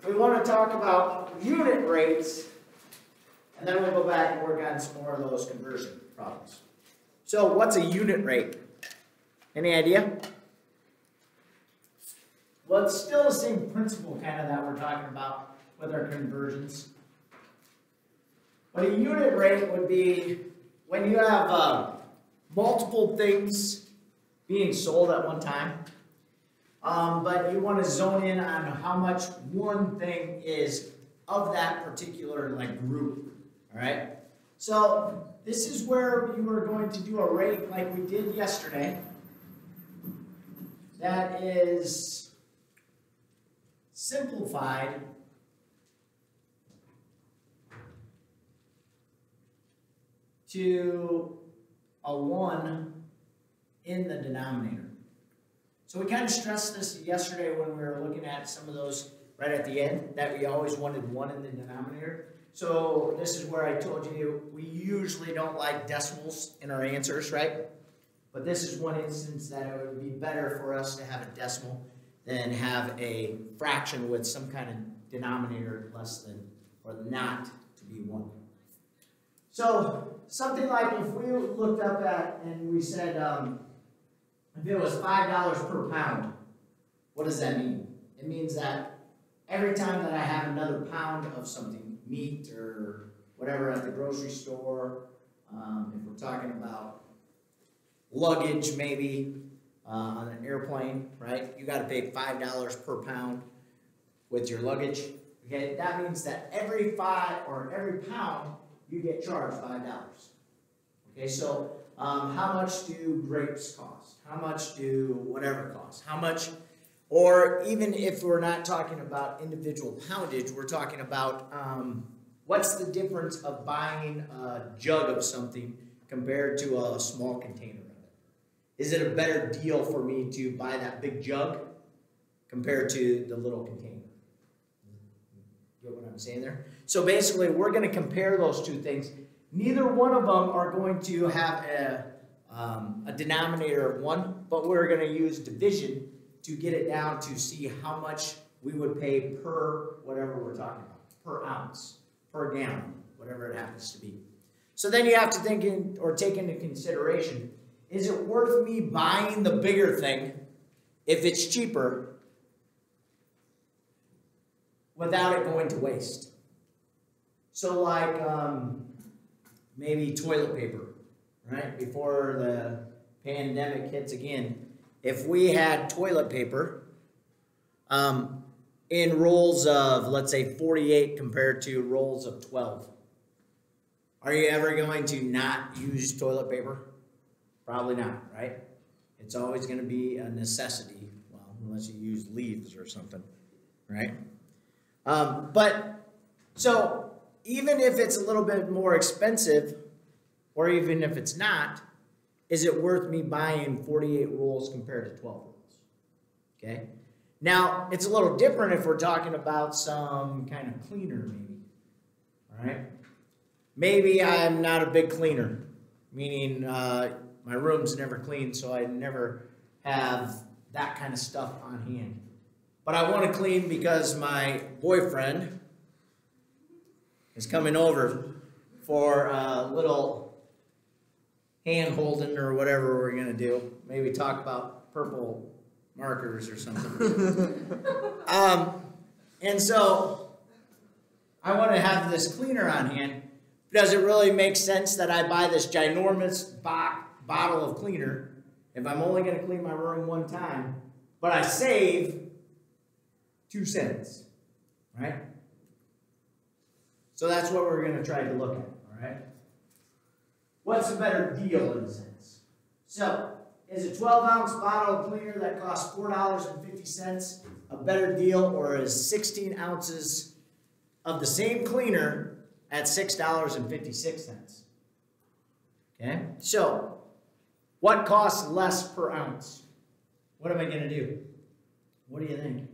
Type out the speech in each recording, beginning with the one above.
we want to talk about unit rates, and then we'll go back and work on some more of those conversion problems. So what's a unit rate? Any idea? Well, it's still the same principle kind of that we're talking about with our conversions. But a unit rate would be when you have multiple things being sold at one time, but you want to zone in on how much one thing is of that particular group. All right. So this is where you are going to do a rate like we did yesterday. That is simplified to a 1 in the denominator. So we kind of stressed this yesterday when we were looking at some of those right at the end, that we always wanted 1 in the denominator. So this is where I told you we usually don't like decimals in our answers, right? But this is one instance that it would be better for us to have a decimal than have a fraction with some kind of denominator less than, or not to be 1. So something like if we looked up at and we said if it was $5 per pound, what does that mean? It means that every time that I have another pound of something, meat or whatever at the grocery store, if we're talking about luggage maybe on an airplane, right? You got to pay $5 per pound with your luggage. Okay, that means that every pound you get charged $5. Okay, so how much do grapes cost? How much do whatever cost? How much, or even if we're not talking about individual poundage, we're talking about what's the difference of buying a jug of something compared to a small container of it? Is it a better deal for me to buy that big jug compared to the little container? Get what I'm saying there? So basically, we're going to compare those two things. Neither one of them are going to have a denominator of 1, but we're going to use division to get it down to see how much we would pay per whatever we're talking about, per ounce, per gallon, whatever it happens to be. So then you have to think or take into consideration, is it worth me buying the bigger thing if it's cheaper without it going to waste? So like maybe toilet paper, right? Before the pandemic hits again, if we had toilet paper in rolls of, let's say, 48 compared to rolls of 12, are you ever going to not use toilet paper? Probably not, right? It's always going to be a necessity, well, unless you use leaves or something, right? But so even if it's a little bit more expensive, or even if it's not, is it worth me buying 48 rolls compared to 12 rolls? Okay. Now, it's a little different if we're talking about some kind of cleaner, maybe. All right. Maybe I'm not a big cleaner, meaning my room's never clean, so I never have that kind of stuff on hand. But I want to clean because my boyfriend is coming over for a little hand holding or whatever we're going to do. Maybe talk about purple markers or something. And so I want to have this cleaner on hand. Does it really make sense that I buy this ginormous bottle of cleaner if I'm only going to clean my room one time, but I save 2 cents, right? So that's what we're going to try to look at, all right? What's a better deal in a sense? So, is a 12-ounce bottle of cleaner that costs $4.50 a better deal, or is 16 ounces of the same cleaner at $6.56? Okay, so what costs less per ounce? What am I going to do? What do you think?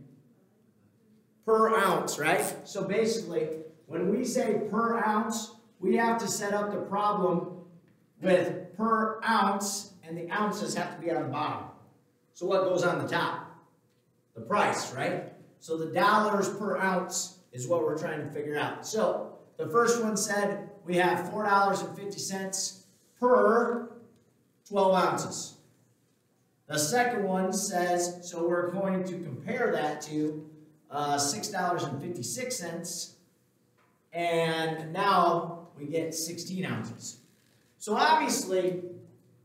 Per ounce, right? So basically, when we say per ounce, we have to set up the problem with per ounce, and the ounces have to be on the bottom. So what goes on the top? The price, right? So the dollars per ounce is what we're trying to figure out. So the first one said we have $4.50 per 12 ounces. The second one says, so we're going to compare that to $6.56, and now we get 16 ounces. So obviously,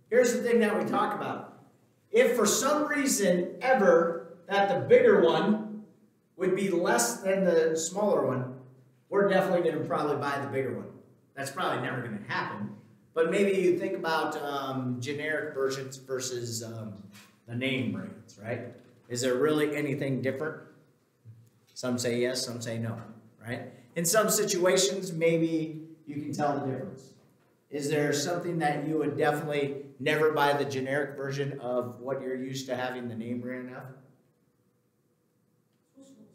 here's the thing that we talk about. If for some reason ever that the bigger one would be less than the smaller one, we're definitely going to probably buy the bigger one. That's probably never going to happen. But maybe you think about generic versions versus the name brands, right? Is there really anything different? Some say yes, some say no, right? In some situations, maybe you can tell the difference. Is there something that you would definitely never buy the generic version of what you're used to having the name brand of? Swiss rolls.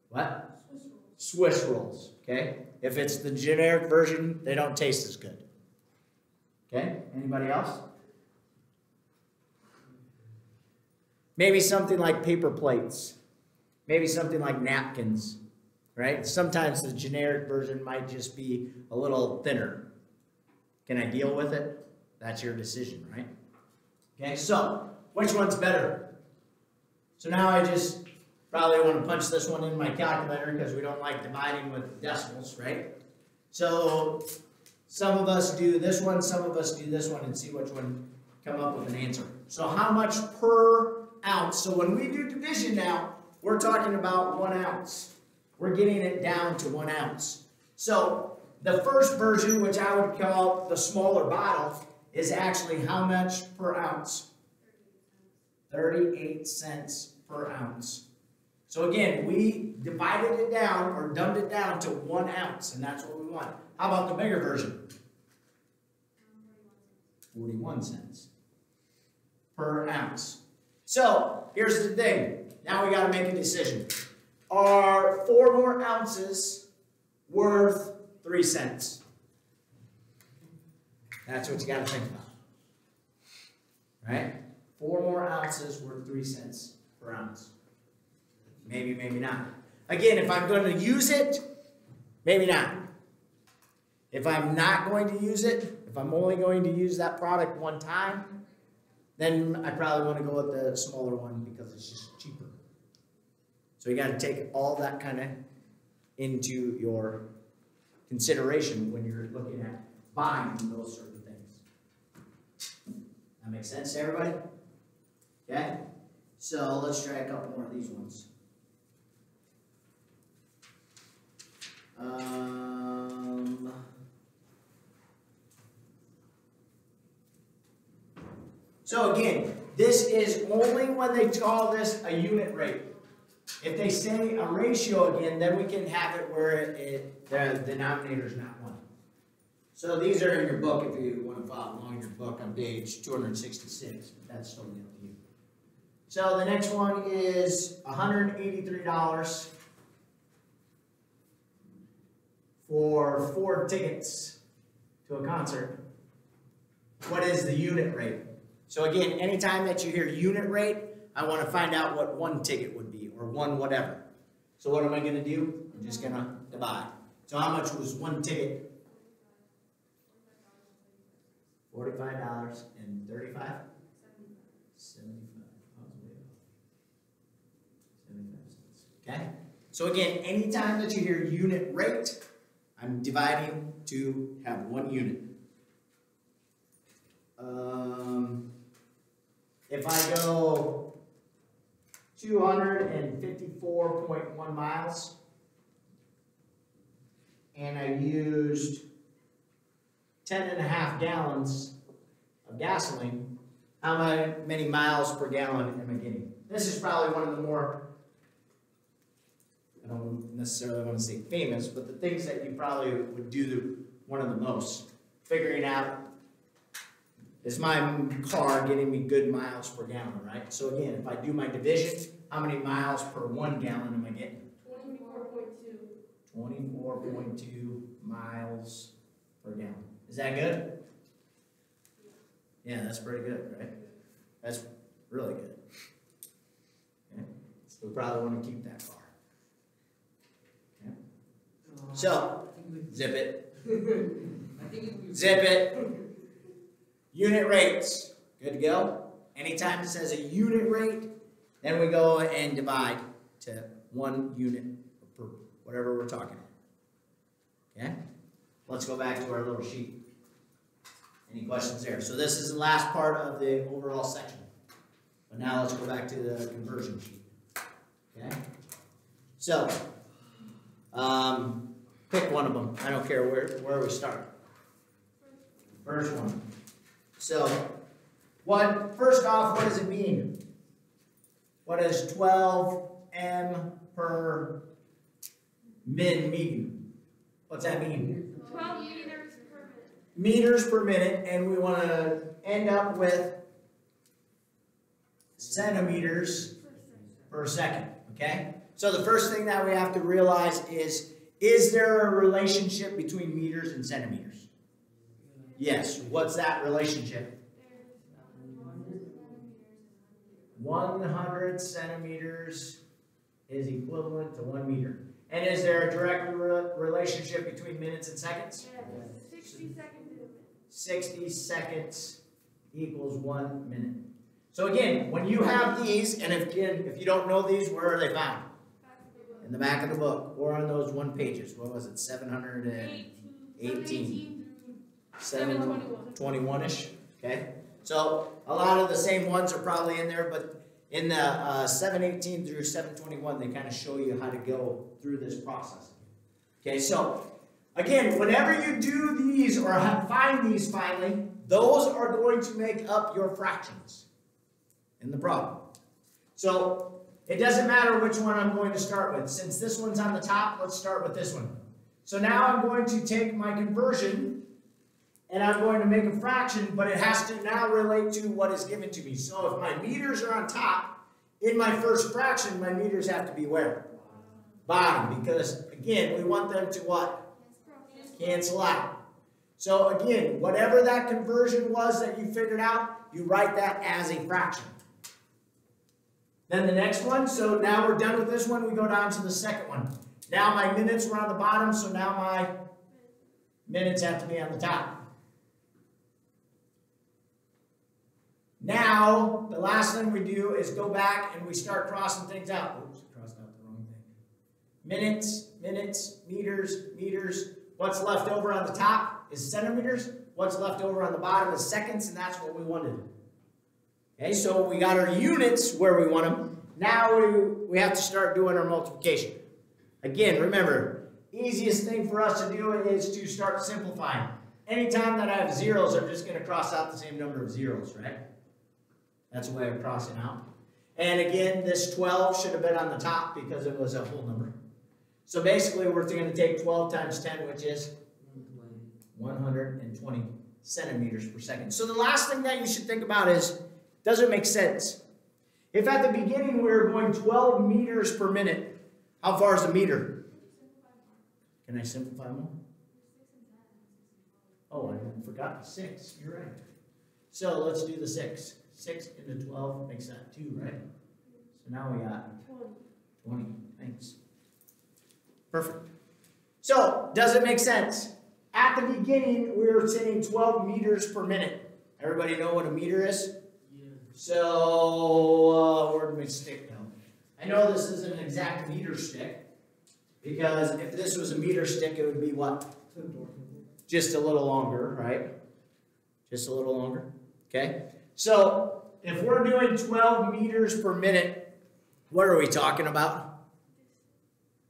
What? Swiss rolls. Swiss rolls, okay? If it's the generic version, they don't taste as good. Okay, anybody else? Maybe something like paper plates. Maybe something like napkins, right? Sometimes the generic version might just be a little thinner. Can I deal with it? That's your decision, right? Okay, so which one's better? So now I just probably want to punch this one in my calculator because we don't like dividing with decimals, right? So some of us do this one, some of us do this one, and see which one come up with an answer. So how much per ounce? So when we do division now, we're talking about 1 ounce. We're getting it down to 1 ounce. So the first version, which I would call the smaller bottle, is actually how much per ounce? 38 cents per ounce. So again, we divided it down or dumbed it down to 1 ounce, and that's what we want. How about the bigger version? 41 cents per ounce. So here's the thing. Now we got to make a decision. Are 4 more ounces worth 3 cents? That's what you got to think about. Right? 4 more ounces worth 3 cents per ounce. Maybe, maybe not. Again, if I'm going to use it, maybe not. If I'm not going to use it, if I'm only going to use that product one time, then I probably want to go with the smaller one because it's just cheaper. So you got to take all that kind of into your consideration when you're looking at buying those certain things. That makes sense to everybody? Okay? So let's try a couple more of these ones. So again, this is only when they call this a unit rate. If they say a ratio again, then we can have it where the denominator is not 1. So these are in your book if you want to follow along in your book on page 266, but that's totally up to you. So the next one is $183 for 4 tickets to a concert. What is the unit rate? So again, anytime that you hear unit rate, I want to find out what 1 ticket would be, or 1 whatever. So what am I going to do? I'm just going to divide. So how much was 1 ticket? $45 and 35? 75. 75 cents. Okay? So again, anytime that you hear unit rate, I'm dividing to have 1 unit. If I go 254.1 miles and I used 10.5 gallons of gasoline, how many miles per gallon am I getting? This is probably one of the more, I don't necessarily want to say famous, but the things that you probably would do one of the most. Figuring out, is my car getting me good miles per gallon, right? So again, if I do my division, how many miles per 1 gallon am I getting? 24.2. 24.2 miles per gallon. Is that good? Yeah, that's pretty good, right? That's really good. Okay. So we probably want to keep that car. So, zip it. Zip it. Unit rates. Good to go? Anytime it says a unit rate, then we go and divide to 1 unit per whatever we're talking about. Okay? Let's go back to our little sheet. Any questions there? So this is the last part of the overall section. But now let's go back to the conversion sheet. Okay? So, pick one of them. I don't care where we start. First one. So, first off, what does it mean? What is 12 M per min meeting? What's that mean? 12 meters per minute. Meters per minute, and we want to end up with centimeters per second, okay? So the first thing that we have to realize is there a relationship between meters and centimeters? Yes. What's that relationship? 100 centimeters is equivalent to 1 meter. And is there a direct relationship between minutes and seconds? Yes. 60 seconds in a minute. 60 seconds equals 1 minute. So again, when you have these, and if you don't know these, where are they found? In the back of the book, or on those 1 pages. What was it? 718. 721-ish. Okay. So a lot of the same ones are probably in there, but in the 718 through 721, they kind of show you how to go through this process. Okay. So again, whenever you do these or find these finally, those are going to make up your fractions in the problem. So it doesn't matter which one I'm going to start with. Since this one's on the top, let's start with this one. So now I'm going to take my conversion and I'm going to make a fraction, but it has to now relate to what is given to me. So if my meters are on top, in my first fraction, my meters have to be where? Bottom, because again, we want them to what? Cancel out. So again, whatever that conversion was that you figured out, you write that as a fraction. Then the next one, so now we're done with this one, we go down to the second one. Now my minutes were on the bottom, so now my minutes have to be on the top. Now, the last thing we do is go back and we start crossing things out. Oops, crossed out the wrong thing. Minutes, meters, meters. What's left over on the top is centimeters. What's left over on the bottom is seconds, and that's what we wanted. Okay, so we got our units where we want them. Now we have to start doing our multiplication. Again, remember, easiest thing for us to do is to start simplifying. Anytime that I have zeros, I'm just going to cross out the same number of zeros, right? That's a way of crossing out. And again, this 12 should have been on the top because it was a whole number. So basically, we're going to take 12 times 10, which is 120 centimeters per second. So the last thing that you should think about is, does it make sense? If at the beginning we were going 12 meters per minute, how far is a meter? Can I simplify more? Oh, I forgot the 6. You're right. So let's do the 6. 6 into 12 makes that 2, right? So now we got 20. Thanks. Perfect. So, does it make sense? At the beginning, we were saying 12 meters per minute. Everybody know what a meter is? Yeah. So, where did we stick now? I know this isn't an exact meter stick, because if this was a meter stick, it would be what? Just a little longer, right? Just a little longer. Okay? So, if we're doing 12 meters per minute, what are we talking about?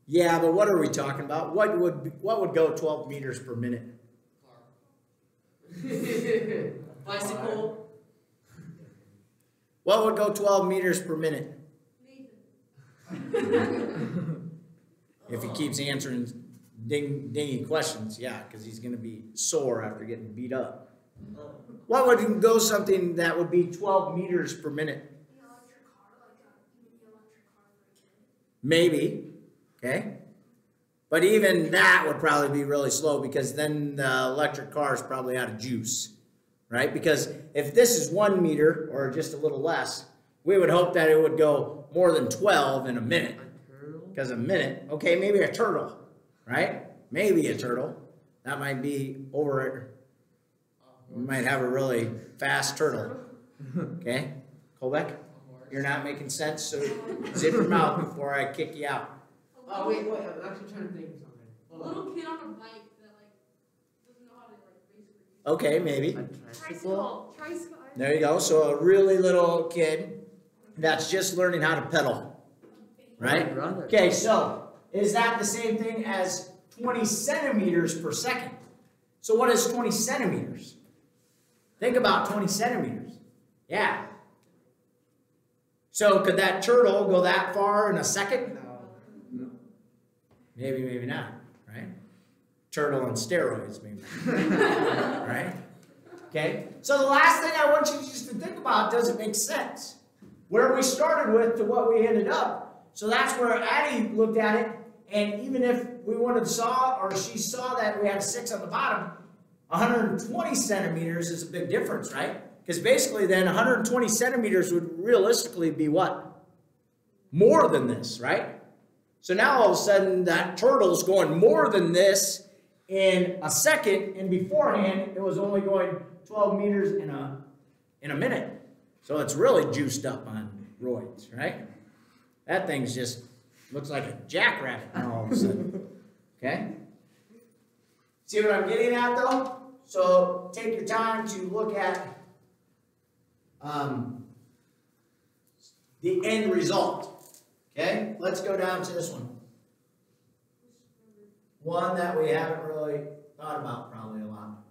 Yeah, but what are we talking about? What would go 12 meters per minute? Bicycle. What would go 12 meters per minute? If he keeps answering dingy questions, yeah, because he's going to be sore after getting beat up. What would go something that would be 12 meters per minute? Maybe. Okay? But even that would probably be really slow because then the electric car is probably out of juice. Right? Because if this is 1 meter or just a little less, we would hope that it would go more than 12 in a minute. Because a minute, okay, maybe a turtle. Right? maybe a turtle. That might be over, you might have a really fast turtle. Okay, Colbeck, you're not making sense, so zip your mouth before I kick you out. Oh, wait, I'm actually trying to think of something. A little kid on a bike that like doesn't know how to like basically. Okay, maybe. Tricycle. Tricycle. There you go. So a really little kid that's just learning how to pedal, right? Okay, so is that the same thing as 20 centimeters per second? So what is 20 centimeters? Think about 20 centimeters. Yeah. So could that turtle go that far in a second? No. Maybe, maybe not, right? Turtle on steroids, maybe. Right? Okay? So the last thing I want you just to think about, does it make sense? Where we started with to what we ended up. So that's where Addie looked at it, and even if we wanted to saw, or she saw that we had 6 on the bottom, 120 centimeters is a big difference, right? Because basically then 120 centimeters would realistically be what? More than this, right? So now all of a sudden that turtle's going more than this in a second, and beforehand it was only going 12 meters in a minute. So it's really juiced up on roids, right? That thing's just looks like a jackrabbit all of a sudden. Okay? See what I'm getting at though? So take your time to look at the end result. Okay? Let's go down to this one. One that we haven't really thought about probably a lot.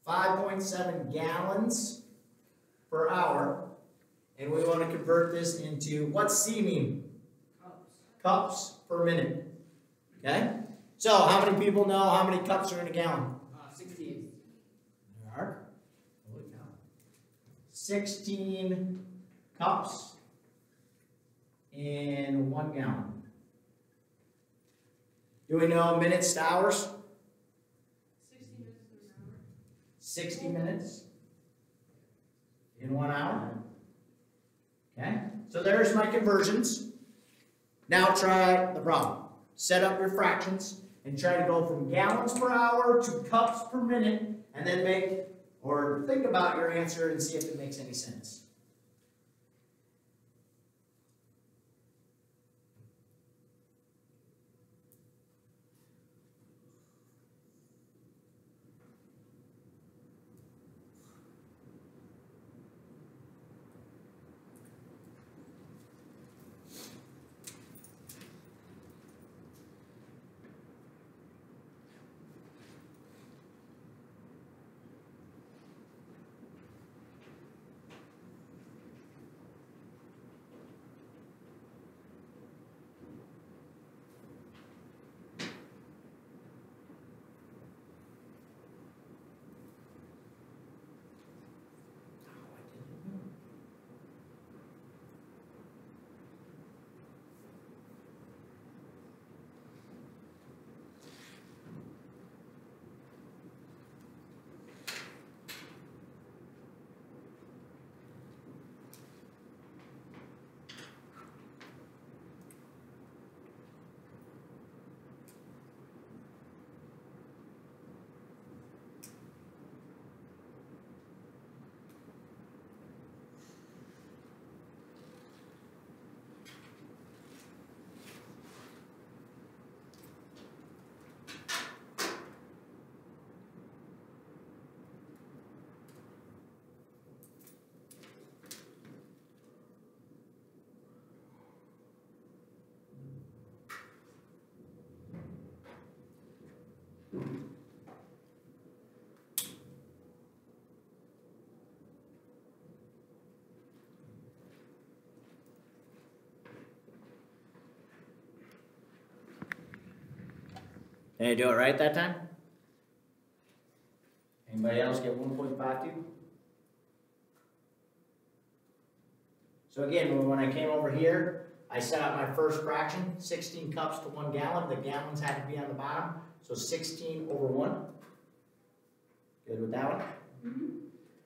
5.7 gallons per hour. And we want to convert this into, what's C mean? Cups per minute. Okay? So how many people know how many cups are in a gallon? 16. There are. Holy cow. 16 cups in 1 gallon. Do we know minutes to hours? 60 minutes to an hour. 60 minutes in 1 hour. Okay, so there's my conversions. Now try the problem. Set up your fractions and try to go from gallons per hour to cups per minute, and then make or think about your answer and see if it makes any sense. Did I do it right that time? Anybody else get 1.52? So again, when I came over here, I set out my first fraction, 16 cups to 1 gallon. The gallons had to be on the bottom, so 16 over 1. Good with that one? Mm-hmm.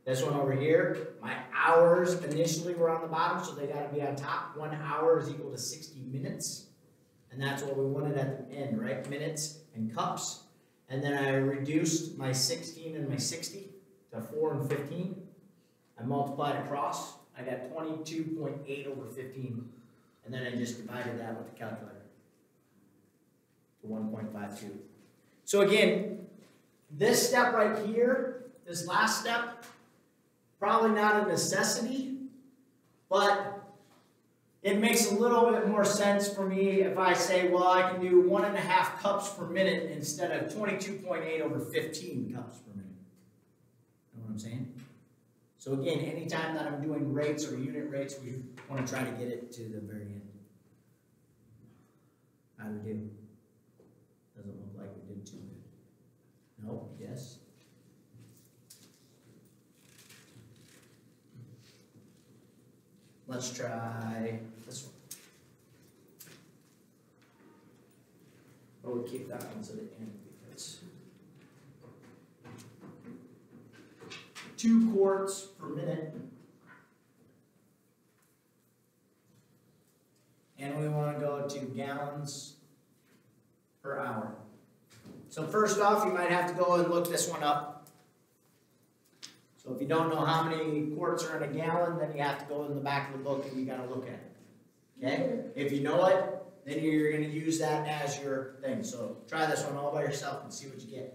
This one over here, my hours initially were on the bottom, so they got to be on top. 1 hour is equal to 60 minutes. And that's what we wanted at the end, right? Minutes and cups. And then I reduced my 16 and my 60 to 4 and 15. I multiplied across. I got 22.8 over 15. And then I just divided that with the calculator to 1.52. So again, this step right here, this last step, probably not a necessity, but it makes a little bit more sense for me if I say, well, I can do 1.5 cups per minute instead of 22.8 over 15 cups per minute. You know what I'm saying? So again, anytime that I'm doing rates or unit rates, we want to try to get it to the very end. How do we do? Doesn't look like we did too good. No? Yes? Let's try this one. Or we'll keep that one to the end because 2 quarts per minute. And we want to go to gallons per hour. So first off, you might have to go and look this one up. So if you don't know how many quarts are in a gallon, then you have to go in the back of the book and you got to look at it. Okay? If you know it, then you're going to use that as your thing. So try this one all by yourself and see what you get.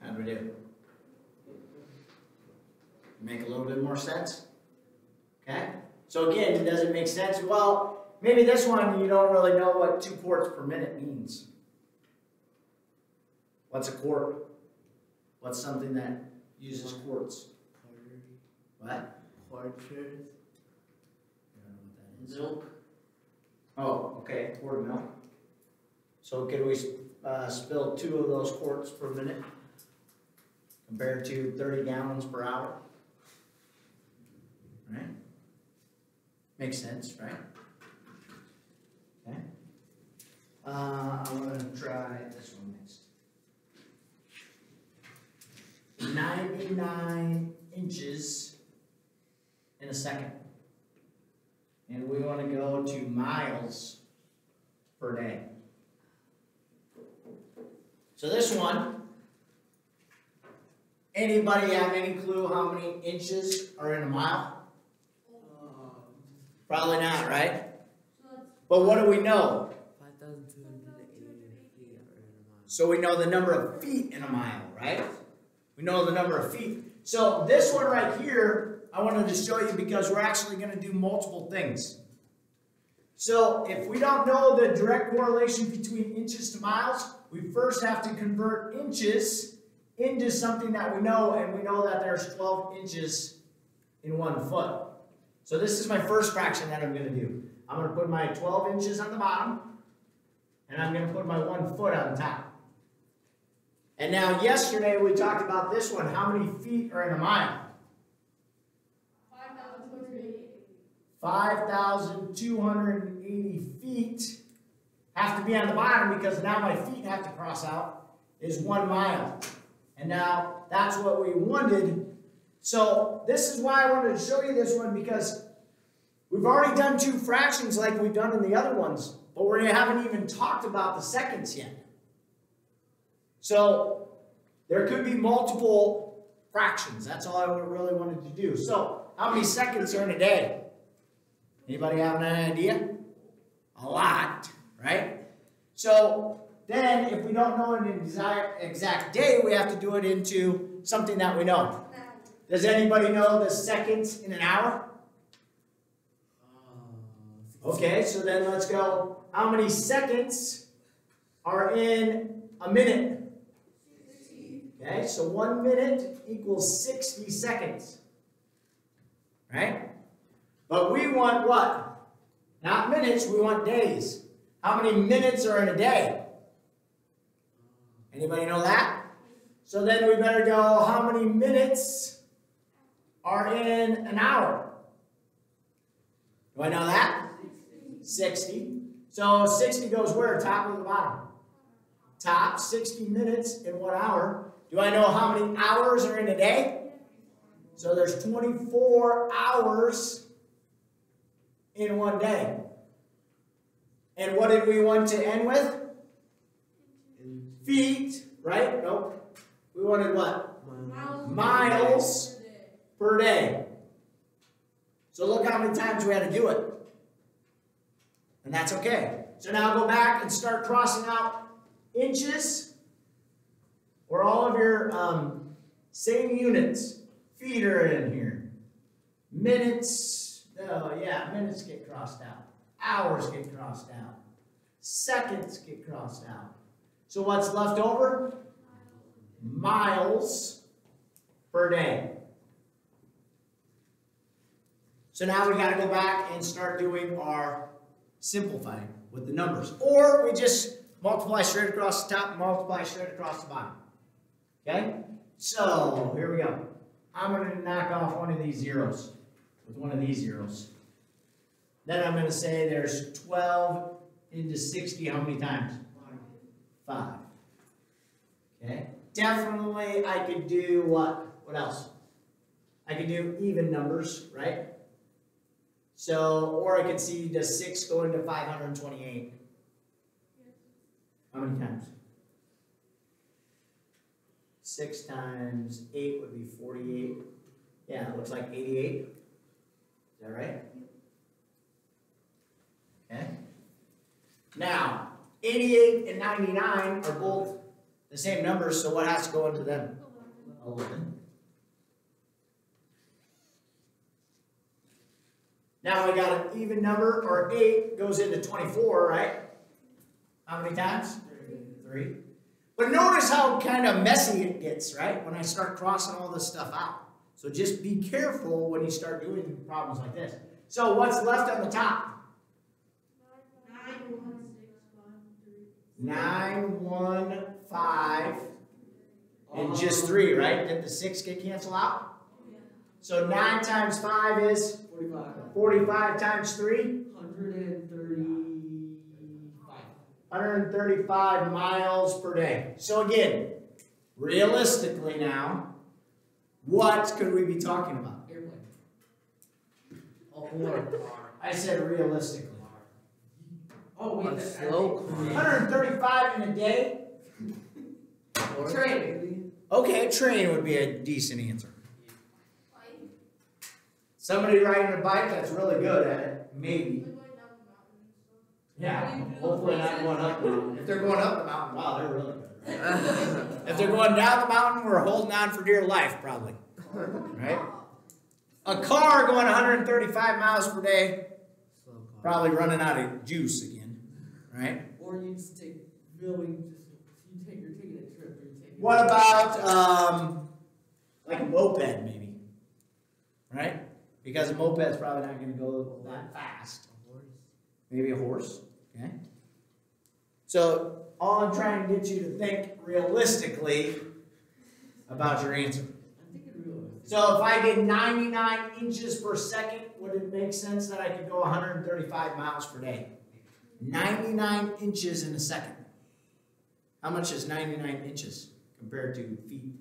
How do we do? Make a little bit more sense? Okay? So again, does it make sense? Well, maybe this one you don't really know what 2 quarts per minute means. What's a quart? What's something that uses quarts? What? Quarters. I don't know what that is. Milk. Oh, okay, a quart of milk. So could we spill 2 of those quarts per minute compared to 30 gallons per hour? Right? Makes sense, right? Okay. I'm going to try this one next. 99 inches in a second. And we want to go to miles per day. So this one, anybody have any clue how many inches are in a mile? Probably not, right? But what do we know? 5,280 feet are in a mile. So we know the number of feet in a mile, right? We know the number of feet. So this one right here, I wanted to show you because we're actually going to do multiple things. So if we don't know the direct correlation between inches to miles, we first have to convert inches into something that we know, and we know that there's 12 inches in 1 foot. So this is my first fraction that I'm going to do. I'm going to put my 12 inches on the bottom, and I'm going to put my 1 foot on the top. And now yesterday we talked about this one. How many feet are in a mile? 5,280. 5,280 feet have to be on the bottom because now my feet have to cross out, is 1 mile. And now that's what we wanted. So this is why I wanted to show you this one, because we've already done 2 fractions like we've done in the other ones, but we haven't even talked about the seconds yet. So there could be multiple fractions. That's all I really wanted to do. So how many seconds are in a day? Anybody have an idea? A lot, right? So then if we don't know an exact day, we have to do it into something that we know. Does anybody know the seconds in an hour? Okay, so then let's go. How many seconds are in a minute? 60. Okay, so 1 minute equals 60 seconds. Right? But we want what? Not minutes, we want days. How many minutes are in a day? Anybody know that? So then we better go, how many minutes are in an hour? Do I know that? 60. So 60 goes where? Top or the bottom? Top. 60 minutes in 1 hour. Do I know how many hours are in a day? So there's 24 hours in 1 day. And what did we want to end with? Feet, right? Nope. We wanted what? Miles per day. So look how many times we had to do it. And that's okay. So now go back and start crossing out inches or all of your same units. Feet are in here. Minutes, oh yeah, minutes get crossed out. Hours get crossed out. Seconds get crossed out. So what's left over? Miles per day. So now we got to go back and start doing our simplifying with the numbers. Or we just multiply straight across the top and multiply straight across the bottom. Okay? So here we go. I'm going to knock off one of these zeros with one of these zeros. Then I'm going to say there's 12 into 60 how many times? 5. Okay? Definitely I could do what? What else? I could do even numbers, right? So, or I could see, does 6 go into 528? How many times? 6 times 8 would be 48. Yeah, it looks like 88. Is that right? Okay. Now, 88 and 99 are both the same numbers, so what has to go into them? 11. Now we got an even number, or 8 goes into 24, right? How many times? 3. But notice how kind of messy it gets, right? When I start crossing all this stuff out. So just be careful when you start doing problems like this. So what's left on the top? 9, 1, 5, and just 3, right? Did the 6 get canceled out? So 9 times 5 is? 45. 45 times 3? 135. 135 miles per day. So again, realistically now, what could we be talking about? Airplane. Or, I said realistically. Oh, wait, A that's slow car. 135 in a day? train. Okay, train would be a decent answer. Somebody riding a bike that's really good at it, maybe. Yeah, hopefully not going up the mountain. If they're going up the mountain, wow, they're really good. If they're going down the mountain, we're holding on for dear life, probably. Right? A car going 135 miles per day, Slow car. probably running out of juice again. Right? Or you just take really you're taking a trip. Or you're taking What about like a moped, maybe? Right? Because a moped's probably not going to go that fast. Maybe a horse. Okay. So all I'm trying to get you to think realistically about your answer. I'm thinking realistic. So if I did 99 inches per second, would it make sense that I could go 135 miles per day? 99 inches in a second. How much is 99 inches compared to feet?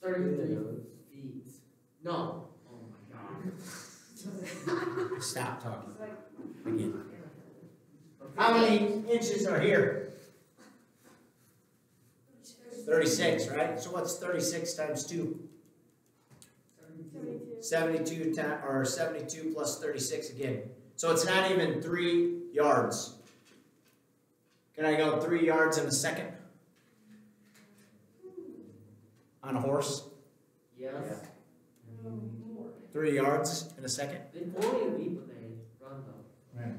33 feet. No. Oh my God. Stop talking. Again. How many inches are here? 36, right? So what's 36 times 2? 72 or 72 plus 36 again. So it's not even 3 yards. Can I go 3 yards in a second? On a horse? Yes. 3 yards in a second? They only leap when they run though. Right.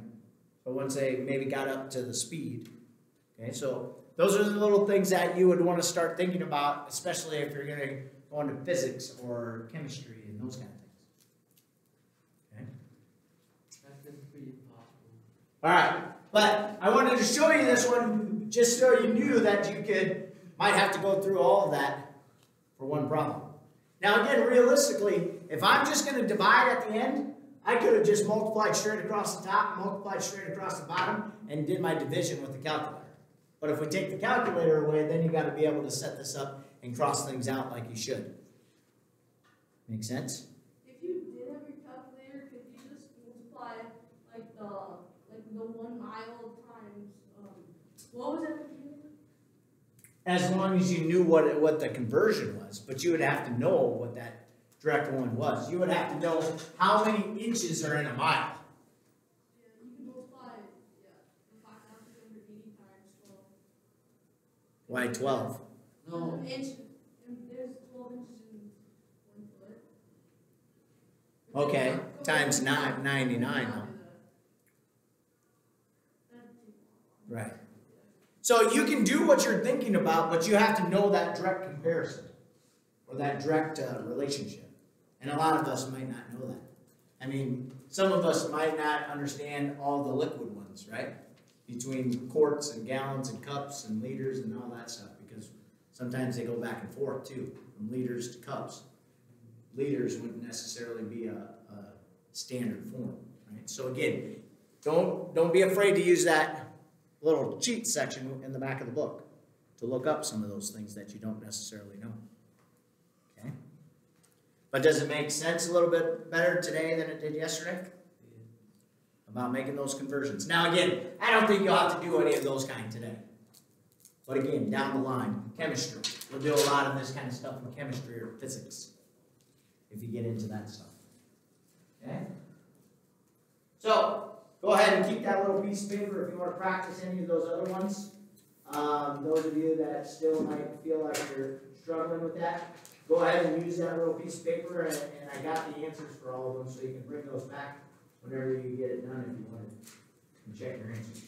But once they maybe got up to the speed. Okay, so those are the little things that you would want to start thinking about, especially if you're going to go into physics or chemistry and those kind of things. Okay. That's just pretty impossible. All right, but I wanted to show you this one just so you knew that you might have to go through all of that for one problem. Now again, realistically, if I'm just going to divide at the end, I could have just multiplied straight across the top, multiplied straight across the bottom, and did my division with the calculator. But if we take the calculator away, then you got to be able to set this up and cross things out like you should. Make sense? If you did have your calculator, could you just multiply like the 1 mile times what was that again? As long as you knew what the conversion was, but you would have to know what that direct one was. You would have to know how many inches are in a mile. Yeah, you can multiply 5,380 times 12. Why 12? No. Inch, and there's 12 inches in 1 foot. Okay, times 99 though. Right. So you can do what you're thinking about, but you have to know that direct comparison or that direct relationship. And a lot of us might not know that. I mean, some of us might not understand all the liquid ones, right? Between quarts and gallons and cups and liters and all that stuff, because sometimes they go back and forth too, from liters to cups. Liters wouldn't necessarily be a standard form, right? So again, don't be afraid to use that little cheat section in the back of the book to look up some of those things that you don't necessarily know. Okay? But does it make sense a little bit better today than it did yesterday? About making those conversions. Now again, I don't think you'll have to do any of those kind today. But again, down the line, chemistry. We'll do a lot of this kind of stuff in chemistry or physics if you get into that stuff. Okay? So, go ahead and keep that little piece of paper if you want to practice any of those other ones. Those of you that still might feel like you're struggling with that, go ahead and use that little piece of paper, and I got the answers for all of them, so you can bring those back whenever you get it done if you want and check your answers.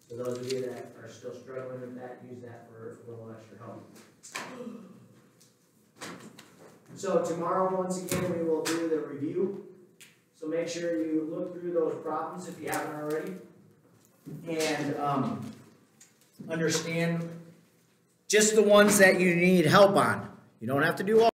So those of you that are still struggling with that, use that for a little extra help. So tomorrow, once again, we will do the review. So make sure you look through those problems if you haven't already, and understand just the ones that you need help on. You don't have to do all